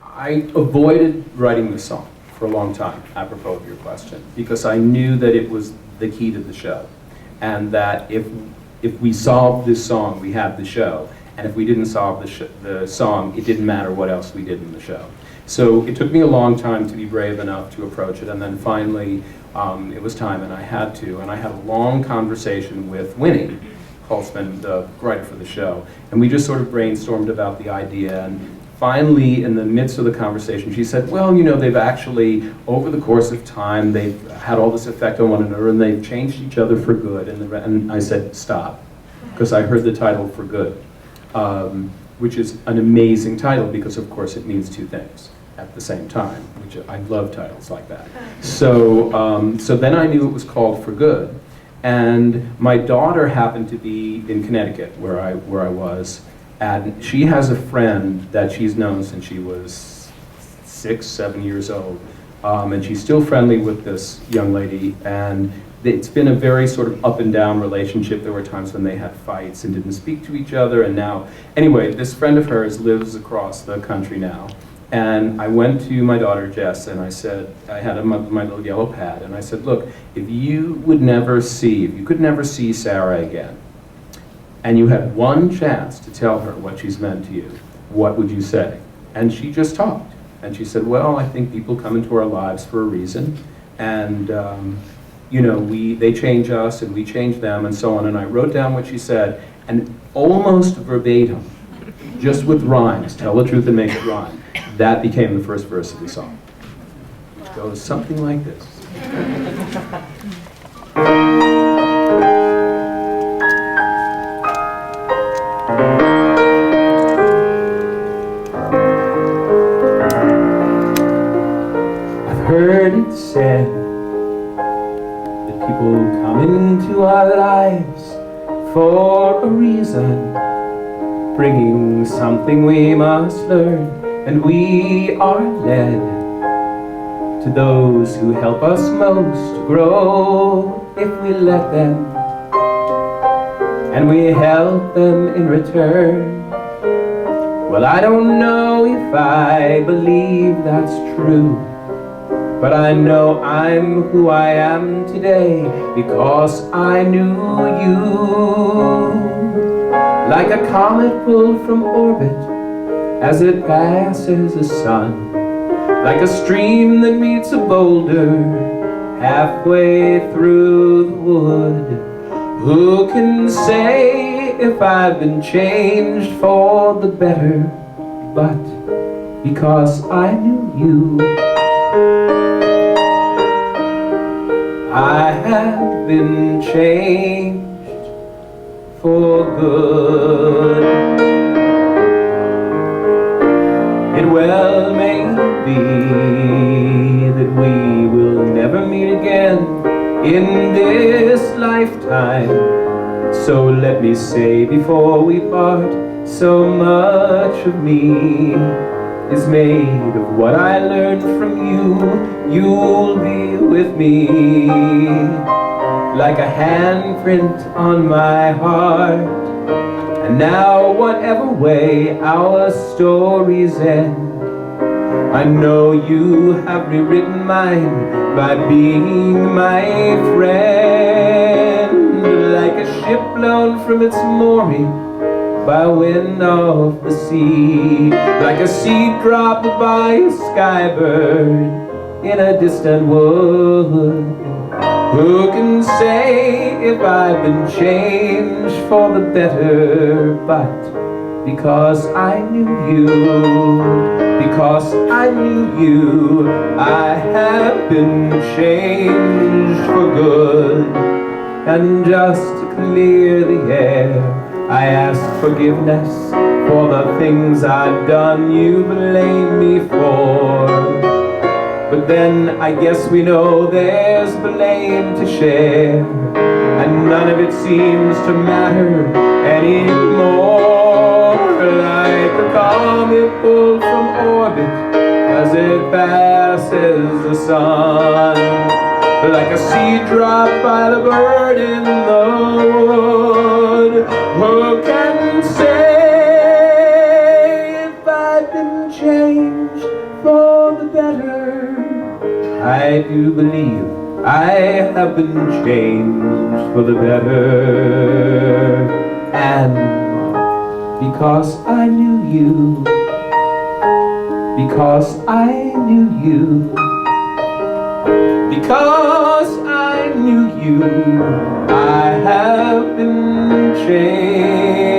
I avoided writing this song for a long time, apropos of your question, because I knew that it was the key to the show, and that if we solved this song, we had the show, and if we didn't solve the song, it didn't matter what else we did in the show. So it took me a long time to be brave enough to approach it, and then finally it was time, and I had to, and I had a long conversation with Winnie Holtzman, the writer for the show, and we just sort of brainstormed about the idea, and finally, in the midst of the conversation, she said, well, you know, they've actually, over the course of time, they've had all this effect on one another, and they've changed each other for good. And I said, stop, because I heard the title For Good, which is an amazing title, because of course it means two things at the same time, which I love titles like that. So, so then I knew it was called For Good, and my daughter happened to be in Connecticut, where I was, and she has a friend that she's known since she was 6, 7 years old. And she's still friendly with this young lady. And it's been a very sort of up and down relationship. There were times when they had fights and didn't speak to each other. And now, anyway, this friend of hers lives across the country now. And I went to my daughter Jess and I said, I had my little yellow pad. And I said, look, if you could never see Sarah again, and you had one chance to tell her what she's meant to you, what would you say? And she just talked. And she said, well, I think people come into our lives for a reason. And you know, they change us and we change them and so on. And I wrote down what she said, and almost verbatim, just with rhymes, tell the truth and make it rhyme, that became the first verse of the song. It goes something like this. Heard it said that people come into our lives for a reason, bringing something we must learn, and we are led to those who help us most to grow if we let them, and we help them in return. Well, I don't know if I believe that's true, but I know I'm who I am today because I knew you. Like a comet pulled from orbit as it passes the sun, like a stream that meets a boulder halfway through the wood. Who can say if I've been changed for the better? But because I knew you, I have been changed for good. It well may be that we will never meet again in this lifetime. So let me say before we part, so much of me is made of what I learned from you. You'll be with me like a handprint on my heart. And now whatever way our stories end, I know you have rewritten mine by being my friend. Like a ship blown from its mooring by wind off the sea, like a seed dropped by a skybird in a distant wood. Who can say if I've been changed for the better? But because I knew you, because I knew you, I have been changed for good. And just to clear the air, I ask forgiveness for the things I've done you blame me for. But then I guess we know there's blame to share, and none of it seems to matter anymore. Like a comet pulled from orbit as it passes the sun, like a seed dropped by the bird in the wood. Who can say if I've been changed better. I do believe I have been changed for the better. And because I knew you, because I knew you, because I knew you, I have been changed.